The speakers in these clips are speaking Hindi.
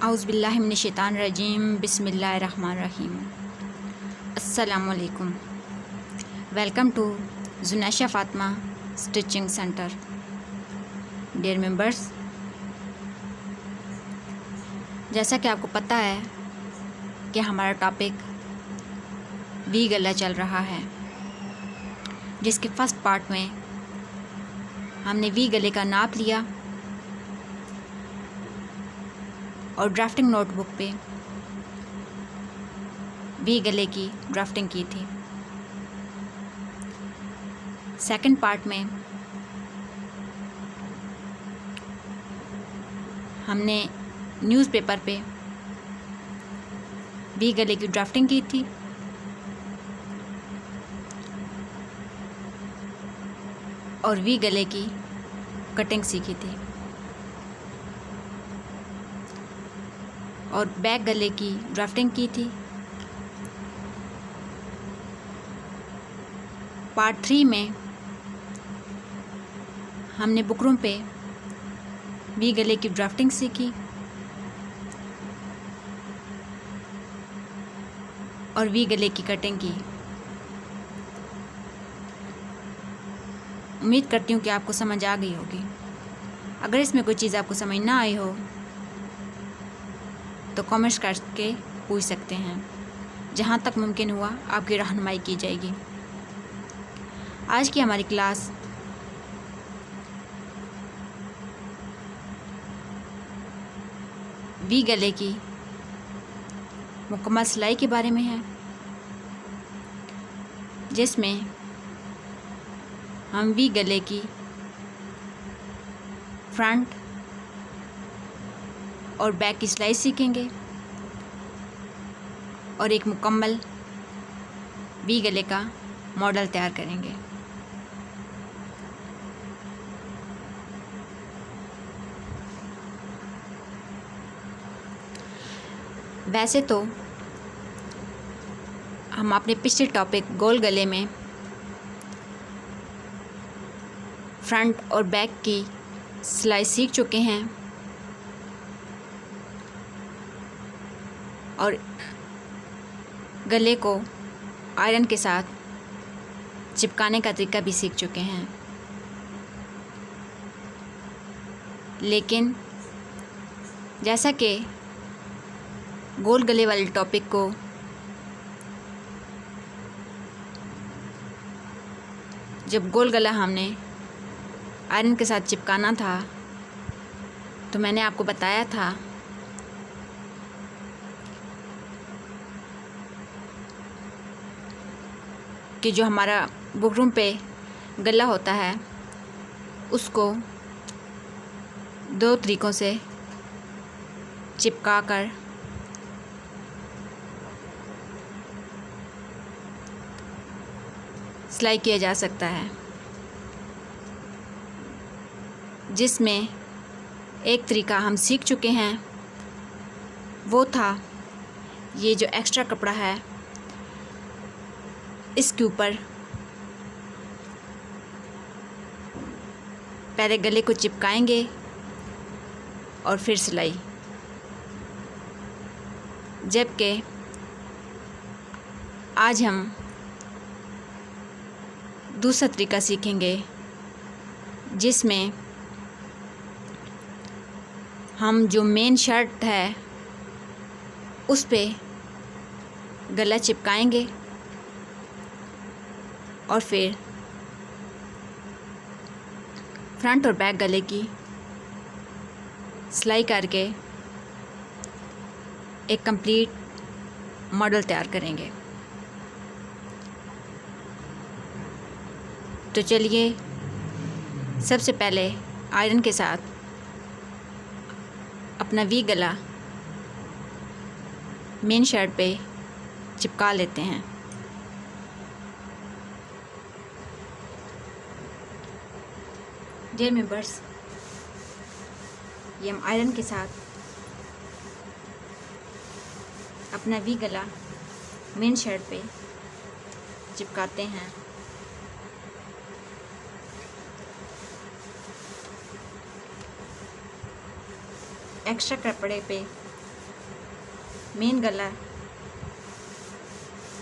औज़ुबिल्लाहि मिनश्शैतानिर्रजीम बिस्मिल्लाहिर्रहमानिर्रहीम। अस्सलामुअलैकुम। Welcome to Junaisha Fatima stitching centre. Dear members, जैसा कि आपको पता है कि हमारा टॉपिक वी गला चल रहा है, जिसके फर्स्ट पार्ट में हमने वी गले का नाप लिया और ड्राफ्टिंग नोटबुक पे वी गले की ड्राफ्टिंग की थी। सेकंड पार्ट में हमने न्यूज़पेपर पे वी गले की ड्राफ्टिंग की थी और वी गले की कटिंग सीखी थी और बैक गले की ड्राफ्टिंग की थी। पार्ट 3 में हमने बुकरम पे वी गले की ड्राफ्टिंग सीखी और वी गले की कटिंग की। उम्मीद करती हूँ कि आपको समझ आ गई होगी। अगर इसमें कोई चीज़ आपको समझ ना आई हो तो कमेंट्स करके पूछ सकते हैं। जहाँ तक मुमकिन हुआ आपकी रहनुमाई की जाएगी। आज की हमारी क्लास वी गले की मुकम्मल सिलाई के बारे में है, जिसमें हम वी गले की फ्रंट और बैक की सिलाई सीखेंगे और एक मुकम्मल वी गले का मॉडल तैयार करेंगे। वैसे तो हम अपने पिछले टॉपिक गोल गले में फ्रंट और बैक की सिलाई सीख चुके हैं और गले को आयरन के साथ चिपकाने का तरीका भी सीख चुके हैं। लेकिन जैसा कि गोल गले वाले टॉपिक को जब गोल गला हमने आयरन के साथ चिपकाना था तो मैंने आपको बताया था कि जो हमारा बुकरम पे गला होता है उसको 2 तरीक़ों से चिपका कर सिलाई किया जा सकता है, जिसमें एक तरीका हम सीख चुके हैं। वो था ये जो एक्स्ट्रा कपड़ा है इसके ऊपर पहले गले को चिपकाएंगे और फिर सिलाई। जबकि आज हम दूसरा तरीका सीखेंगे, जिसमें हम जो मेन शर्ट है उस पे गला चिपकाएंगे और फिर फ्रंट और बैक गले की सिलाई करके एक कंप्लीट मॉडल तैयार करेंगे। तो चलिए सबसे पहले आयरन के साथ अपना वी गला मेन शर्ट पे चिपका लेते हैं। डियर मेंबर्स, ये हम आयरन के साथ अपना वी गला मेन शर्ट पे चिपकाते हैं। एक्स्ट्रा कपड़े पे मेन गला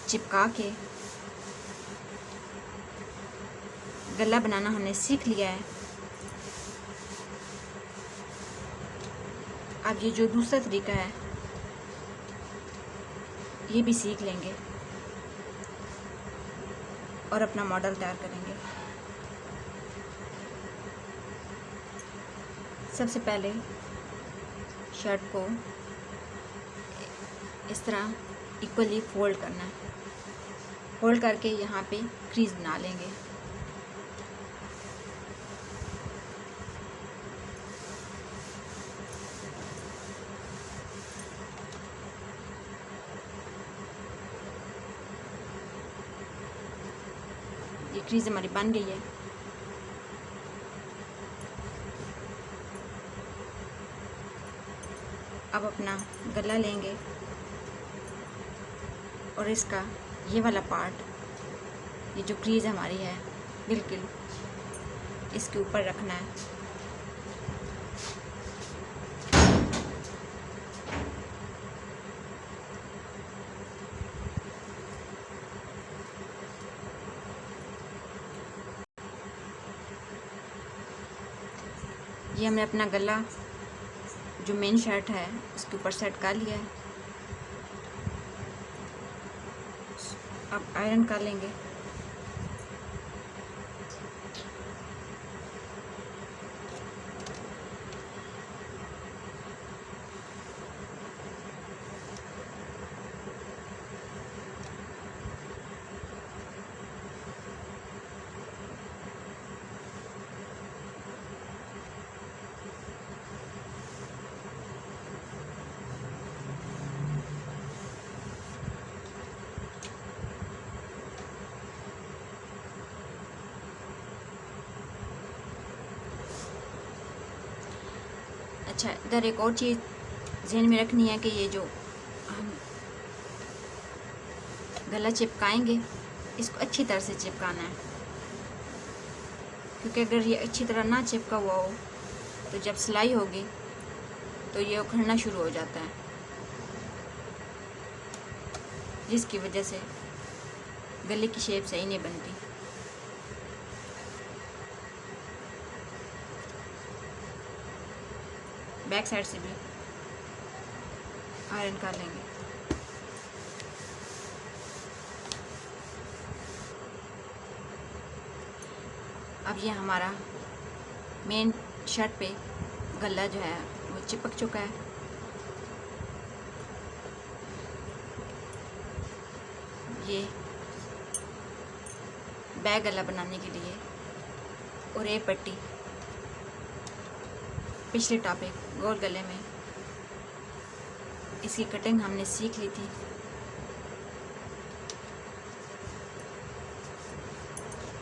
चिपका के गला बनाना हमने सीख लिया है। अब ये जो दूसरा तरीका है ये भी सीख लेंगे और अपना मॉडल तैयार करेंगे। सबसे पहले शर्ट को इस तरह इक्वली फोल्ड करना है। फोल्ड करके यहाँ पे क्रीज बना लेंगे। ये क्रीज हमारी बन गई है। अब अपना गला लेंगे और इसका ये वाला पार्ट, ये जो क्रीज हमारी है बिल्कुल इसके ऊपर रखना है। ये हमने अपना गला जो मेन शर्ट है उसके ऊपर सेट कर लिया है। अब आयरन कर लेंगे। अच्छा, इधर एक और चीज़ ज़हन में रखनी है कि ये जो हम गला चिपकाएंगे इसको अच्छी तरह से चिपकाना है, क्योंकि अगर ये अच्छी तरह ना चिपका हुआ हो तो जब सिलाई होगी तो ये उखड़ना शुरू हो जाता है, जिसकी वजह से गले की शेप सही नहीं बनती। बैक साइड से भी आयरन कर लेंगे। अब ये हमारा मेन शर्ट पे गला जो है वो चिपक चुका है। ये बैक गला बनाने के लिए और एक पट्टी पिछले टॉपिक गोल गले में इसकी कटिंग हमने सीख ली थी।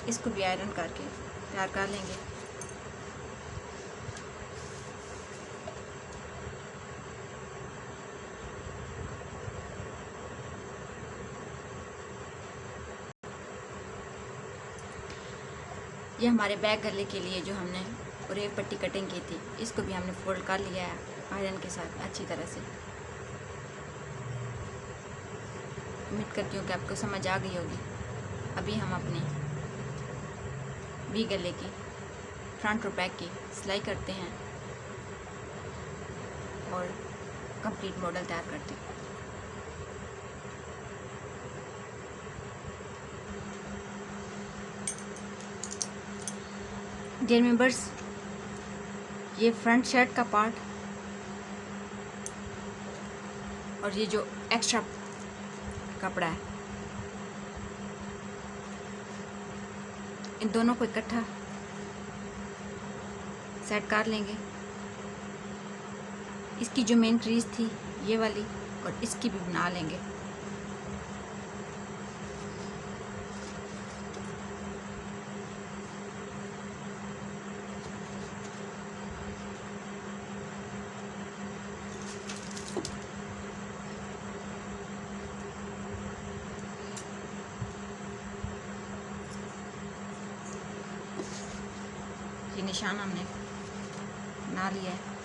इसको भी आयरन करके तैयार कर लेंगे। ये हमारे बैक गले के लिए जो हमने और एक पट्टी कटिंग की थी इसको भी हमने फोल्ड कर लिया है आयरन के साथ अच्छी तरह से। उम्मीद करती हूँ कि आपको समझ आ गई होगी। अभी हम अपने वी गले की फ्रंट और बैक की सिलाई करते हैं और कंप्लीट मॉडल तैयार करते हैं। डियर मेंबर्स, ये फ्रंट शर्ट का पार्ट और ये जो एक्स्ट्रा कपड़ा है इन दोनों को इकट्ठा सेट कर लेंगे। इसकी जो मेन क्रीज थी ये वाली और इसकी भी बना लेंगे। ये निशान हमने बना लिया है।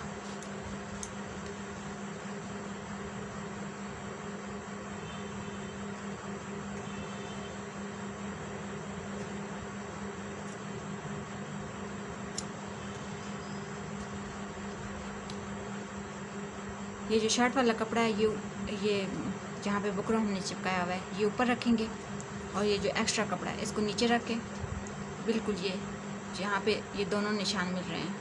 ये जो शर्ट वाला कपड़ा है ये जहाँ पे बुकरम हमने चिपकाया हुआ है ये ऊपर रखेंगे, और ये जो एक्स्ट्रा कपड़ा है इसको नीचे रख के बिल्कुल ये जहाँ पे ये दोनों निशान मिल रहे हैं,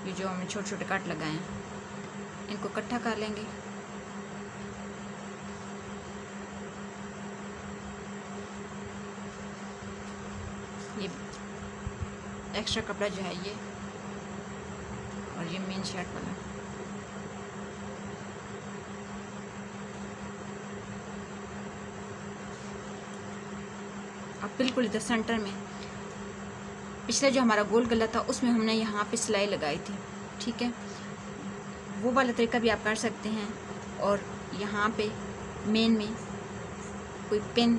ये जो हमने छोटे छोटे काट लगाए हैं इनको इकट्ठा कर लेंगे। ये एक्स्ट्रा कपड़ा जो है ये, और ये मेन शर्ट वाला। अब बिल्कुल इधर सेंटर में पिछले जो हमारा गोल गला था उसमें हमने यहाँ पे सिलाई लगाई थी, ठीक है। वो वाला तरीका भी आप कर सकते हैं। और यहाँ पे मेन में कोई पिन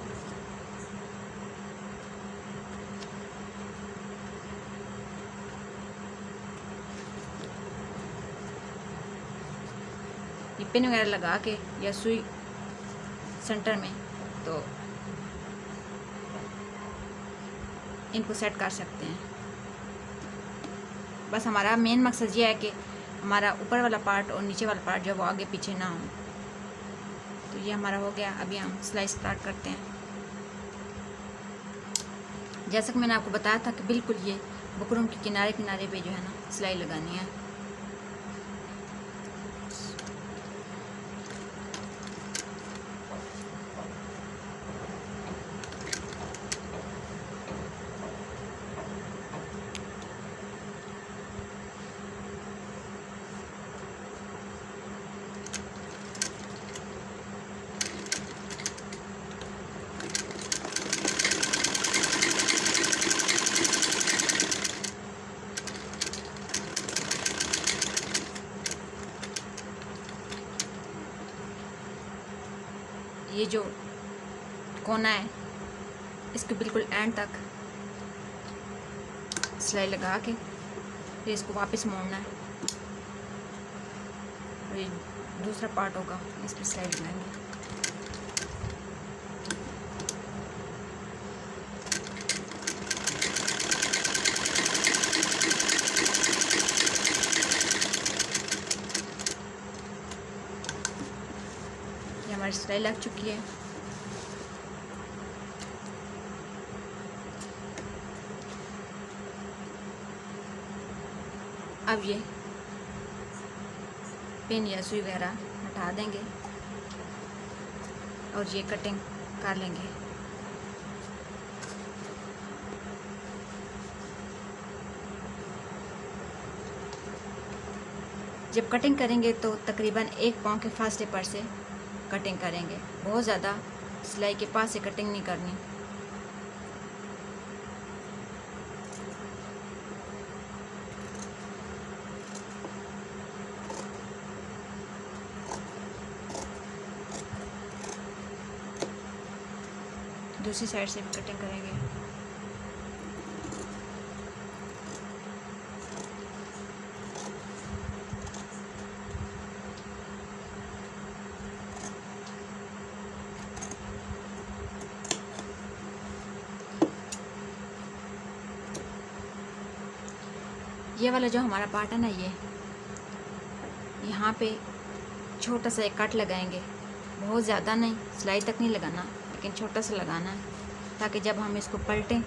ये पिन वगैरह लगा के या सुई सेंटर में तो इनको सेट कर सकते हैं। बस हमारा मेन मकसद ये है कि हमारा ऊपर वाला पार्ट और नीचे वाला पार्ट जो वो आगे पीछे ना हो। तो ये हमारा हो गया। अभी हम सिलाई स्टार्ट करते हैं। जैसा कि मैंने आपको बताया था कि बिल्कुल ये बुकरम के किनारे किनारे पे जो है ना सिलाई लगानी है। ये जो कोना है इसके बिल्कुल एंड तक सिलाई लगा के फिर इसको वापस मोड़ना है, और ये दूसरा पार्ट होगा इस पर सिलाई लगाएंगे। ये हमारी सिलाई लग चुकी है। अब ये पिन या सुई वगैरह हटा देंगे और ये कटिंग कर लेंगे। जब कटिंग करेंगे तो तकरीबन 1 पाँव के फासले पर से कटिंग करेंगे। बहुत ज़्यादा सिलाई के पास से कटिंग नहीं करनी। दूसरी साइड से भी कटिंग करेंगे। ये वाला जो हमारा पार्ट है ना, ये यहाँ पे छोटा सा एक कट लगाएंगे। बहुत ज़्यादा नहीं, सिलाई तक नहीं लगाना, लेकिन छोटा सा लगाना है ताकि जब हम इसको पलटें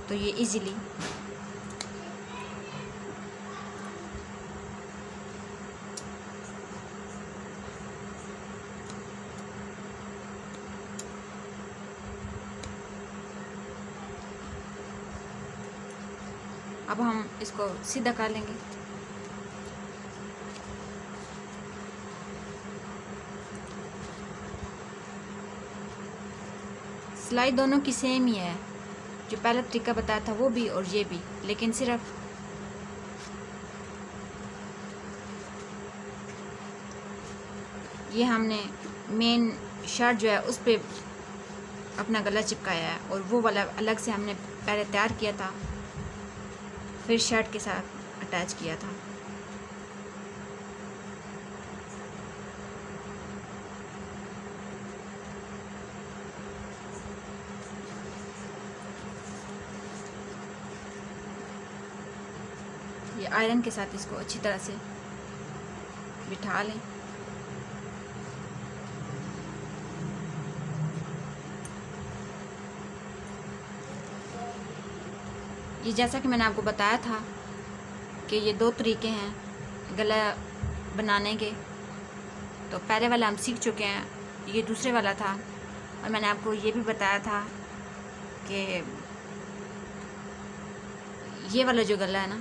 तो ये इजीली अब हम इसको सीधा कर लेंगे। सिलाई दोनों की सेम ही है, जो पहला तरीका बताया था वो भी और ये भी, लेकिन सिर्फ ये हमने मेन शर्ट जो है उस पर अपना गला चिपकाया है और वो वाला अलग से हमने पहले तैयार किया था, फिर शर्ट के साथ अटैच किया था। ये ये आयरन के साथ इसको अच्छी तरह से बिठा लें। ये जैसा कि मैंने आपको बताया था कि ये 2 तरीके हैं गला बनाने के। तो पहले वाला हम सीख चुके हैं, ये दूसरे वाला था। और मैंने आपको ये भी बताया था कि ये वाला जो गला है ना,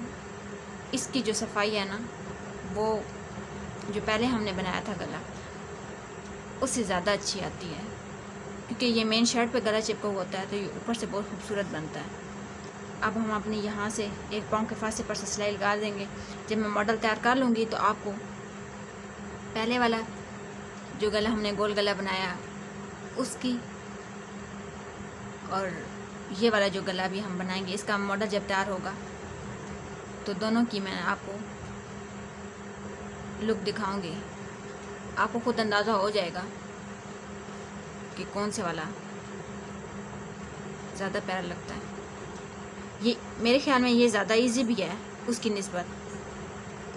इसकी जो सफाई है ना, वो जो पहले हमने बनाया था गला, उससे ज़्यादा अच्छी आती है, क्योंकि ये मेन शर्ट पे गला चिपका हुआ होता है, तो ये ऊपर से बहुत खूबसूरत बनता है। अब हम अपनी यहाँ से 1 पाँव के फासले पर से सिलाई लगा देंगे। जब मैं मॉडल तैयार कर लूँगी तो आपको पहले वाला जो गला हमने गोल गला बनाया उसकी, और ये वाला जो गला भी हम बनाएंगे, इसका मॉडल जब तैयार होगा तो दोनों की मैं आपको लुक दिखाऊंगी। आपको खुद अंदाज़ा हो जाएगा कि कौन से वाला ज़्यादा प्यारा लगता है। ये मेरे ख्याल में ये ज़्यादा इजी भी है उसकी निस्बत,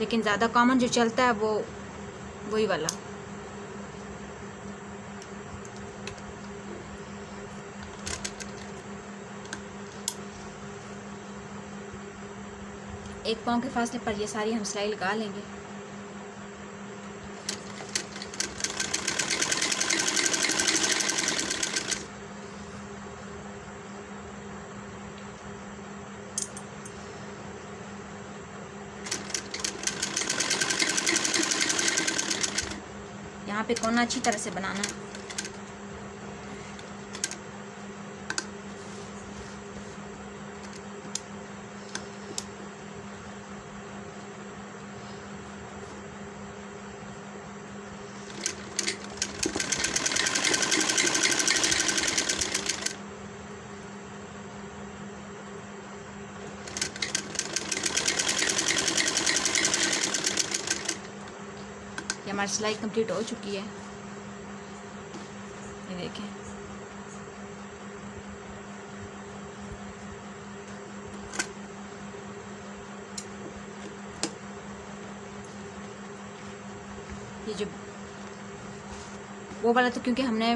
लेकिन ज़्यादा कॉमन जो चलता है वो वही वाला। एक पाँव के फासले पर ये सारी हम सिलाई लगा लेंगे। यहाँ पे कोना अच्छी तरह से बनाना है। ये हमारी सिलाई कंप्लीट हो चुकी है, ये देखें। ये जो वो वाला तो क्योंकि हमने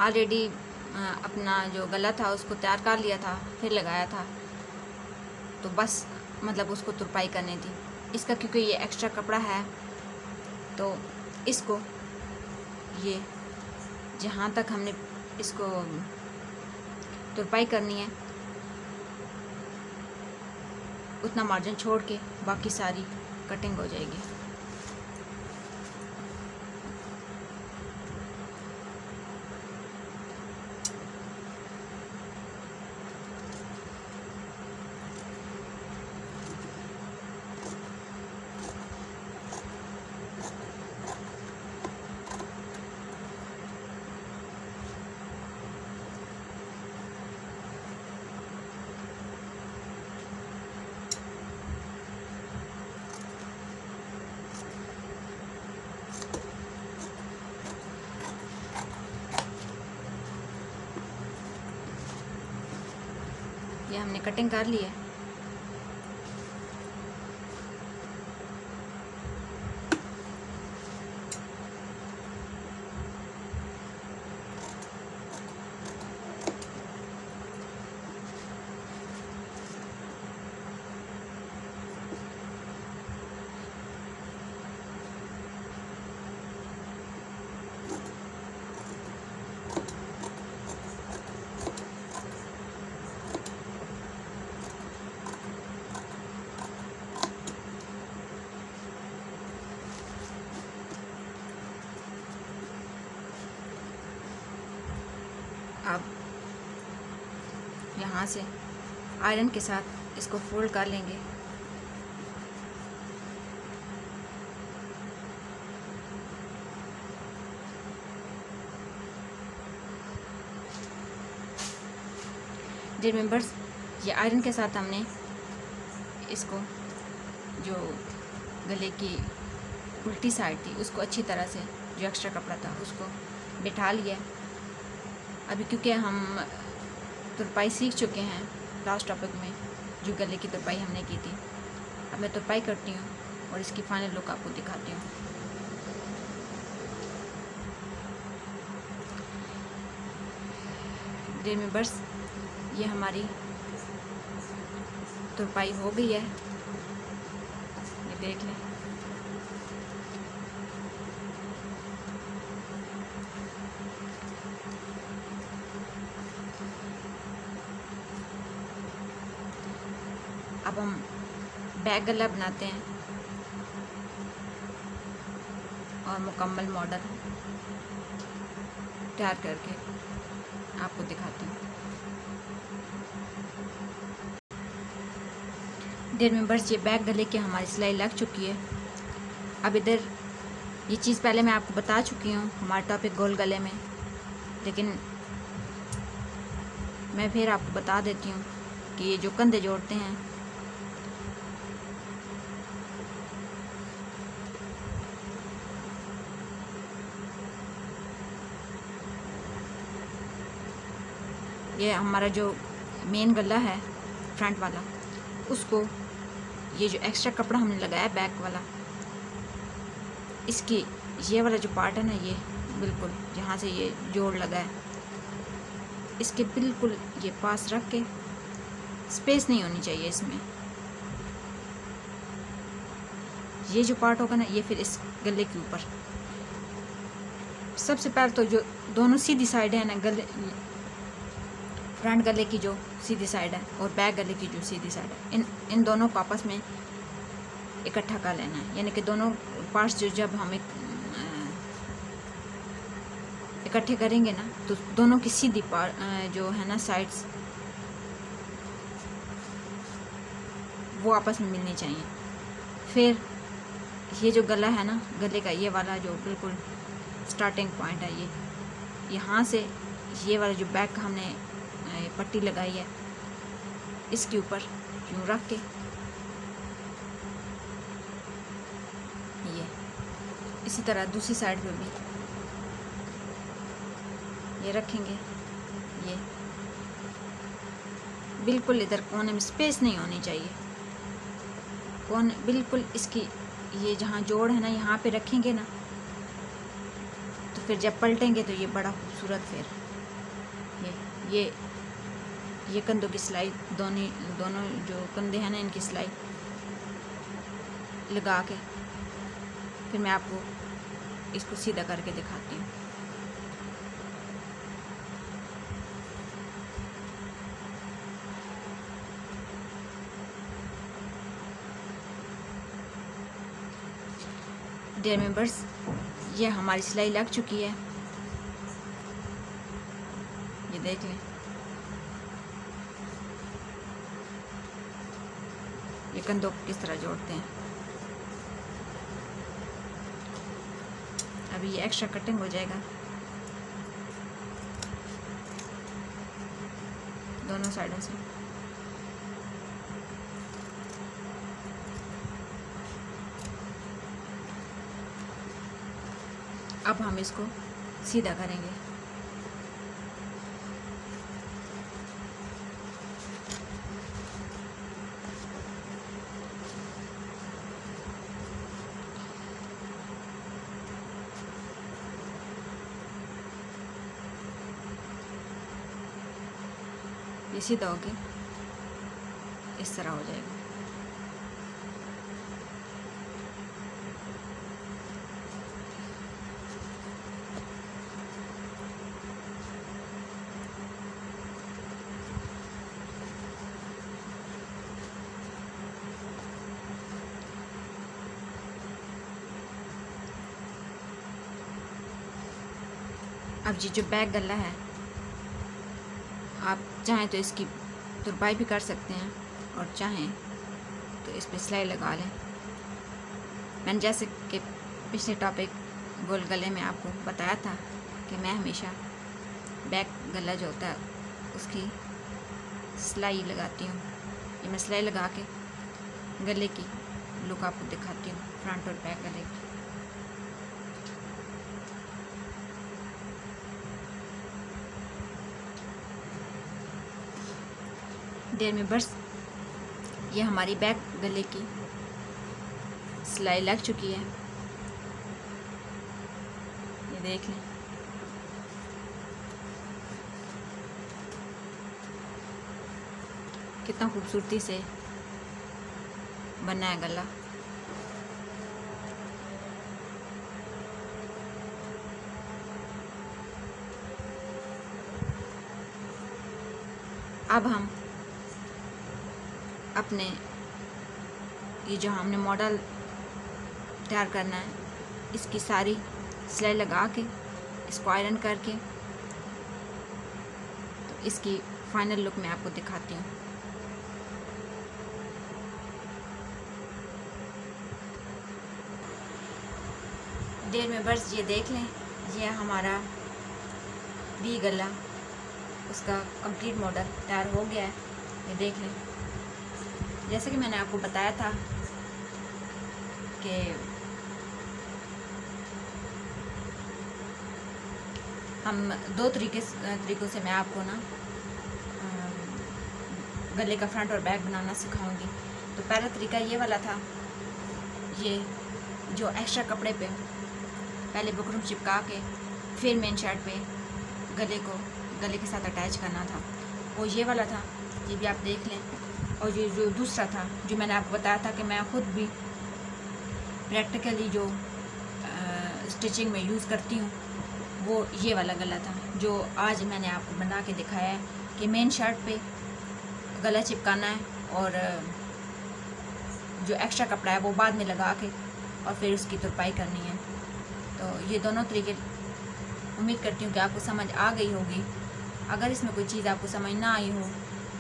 ऑलरेडी अपना जो गला था उसको तैयार कर लिया था, फिर लगाया था, तो बस मतलब उसको तुरपाई करनी थी। इसका क्योंकि ये एक्स्ट्रा कपड़ा है, तो इसको ये जहाँ तक हमने इसको तुरपाई करनी है उतना मार्जिन छोड़ के बाकी सारी कटिंग हो जाएगी। ये हमने कटिंग कर ली है। अब यहाँ से आयरन के साथ इसको फोल्ड कर लेंगे। डियर मेंबर्स, ये आयरन के साथ हमने इसको जो गले की उल्टी साइड थी उसको अच्छी तरह से, जो एक्स्ट्रा कपड़ा था उसको बिठा लिया। अभी क्योंकि हम तुरपाई सीख चुके हैं लास्ट टॉपिक में, जो गले की तुरपाई हमने की थी, अब अब मैं तुरपाई करती हूँ और इसकी फाइनल लुक आपको दिखाती हूँ। डियर मेंबर्स, ये हमारी तुरपाई हो गई है, ये देख लें। अब हम बैक गला बनाते हैं और मुकम्मल मॉडल तैयार करके आपको दिखाती हूँ। डियर मेंबर्स, ये बैक गले की हमारी सिलाई लग चुकी है। अब इधर ये चीज़ पहले मैं आपको बता चुकी हूँ हमारा टॉपिक गोल गले में, लेकिन मैं फिर आपको बता देती हूँ कि ये जो कंधे जोड़ते हैं, ये हमारा जो मेन गला है फ्रंट वाला, उसको ये जो एक्स्ट्रा कपड़ा हमने लगाया बैक वाला, इसकी ये वाला जो पार्ट है ना, ये बिल्कुल जहाँ से ये जोड़ लगा है, इसके बिल्कुल ये पास रख के, स्पेस नहीं होनी चाहिए इसमें। ये जो पार्ट होगा ना, ये फिर इस गले के ऊपर, सबसे पहले तो जो दोनों सीधी साइड है ना, गले फ्रंट गले की जो सीधी साइड है और बैक गले की जो सीधी साइड है, इन दोनों को आपस में इकट्ठा कर लेना है। यानी कि दोनों पार्ट्स जो जब हम इकट्ठे करेंगे ना, तो दोनों की सीधी जो है ना साइड्स, वो आपस में मिलनी चाहिए। फिर ये जो गला है ना, गले का ये वाला जो बिल्कुल स्टार्टिंग पॉइंट है, ये यहाँ से ये वाला जो बैक का हमने पट्टी लगाई है, इसके ऊपर यूँ रख के ये इसी तरह दूसरी साइड पे भी ये रखेंगे। ये बिल्कुल इधर कोने में स्पेस नहीं होनी चाहिए, कोने बिल्कुल इसकी ये जहाँ जोड़ है ना, यहाँ पे रखेंगे ना, तो फिर जब पलटेंगे तो ये बड़ा खूबसूरत, फिर ये कंधों की सिलाई, दोनों जो कंधे हैं ना, इनकी सिलाई लगा के फिर मैं आपको इसको सीधा करके दिखाती हूँ। डियर मेंबर्स, ये हमारी सिलाई लग चुकी है, ये देख लें। ये कंधों को किस तरह जोड़ते हैं। अभी ये एक्स्ट्रा कटिंग हो जाएगा दोनों साइडों से। अब हम इसको सीधा करेंगे। ये सीधा होके इस तरह हो जाएगा। अब ये जो बैक गला है, आप चाहें तो इसकी तुरपाई भी कर सकते हैं और चाहें तो इस पर सिलाई लगा लें। मैंने जैसे कि पिछले टॉपिक गोल गले में आपको बताया था कि मैं हमेशा बैक गला जो होता है उसकी सिलाई लगाती हूँ। ये मैं सिलाई लगा के गले की लुक आपको दिखाती हूँ, फ्रंट और बैक गले की। डियर मेंबर्स, ये हमारी बैक गले की सिलाई लग चुकी है, ये देख लें। कितना खूबसूरती से बना है गला। अब हम अपने ये जो हमने मॉडल तैयार करना है, इसकी सारी सिलाई लगा के इसको आयरन करके तो इसकी फाइनल लुक मैं आपको दिखाती हूँ। देर में बस ये देख लें, ये हमारा वी गला, उसका कंप्लीट मॉडल तैयार हो गया है, ये देख लें। जैसे कि मैंने आपको बताया था कि हम दो तरीक़ों से मैं आपको ना गले का फ्रंट और बैक बनाना सिखाऊंगी। तो पहला तरीका ये वाला था, ये जो एक्स्ट्रा कपड़े पे पहले बुकरम चिपका के फिर मेन शर्ट पे गले के साथ अटैच करना था, वो ये वाला था, ये भी आप देख लें। और ये जो दूसरा था जो मैंने आपको बताया था कि मैं ख़ुद भी प्रैक्टिकली जो स्टिचिंग में यूज़ करती हूँ, वो ये वाला गला था जो आज मैंने आपको बना के दिखाया है कि मेन शर्ट पे गला चिपकाना है और जो एक्स्ट्रा कपड़ा है वो बाद में लगा के और फिर उसकी तुरपाई करनी है। तो ये दोनों तरीके उम्मीद करती हूँ कि आपको समझ आ गई होगी। अगर इसमें कोई चीज़ आपको समझ ना आई हो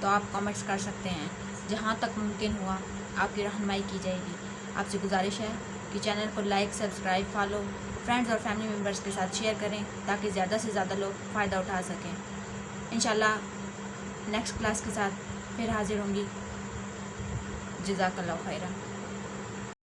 तो आप कमेंट्स कर सकते हैं, जहाँ तक मुमकिन हुआ आपकी रहनुमाई की जाएगी। आपसे गुजारिश है कि चैनल को लाइक, सब्सक्राइब, फॉलो, फ्रेंड्स और फैमिली मेम्बर्स के साथ शेयर करें ताकि ज़्यादा से ज़्यादा लोग फ़ायदा उठा सकें। इंशाल्लाह नेक्स्ट क्लास के साथ फिर हाजिर होंगी। जज़ाकल्लाह खैरा।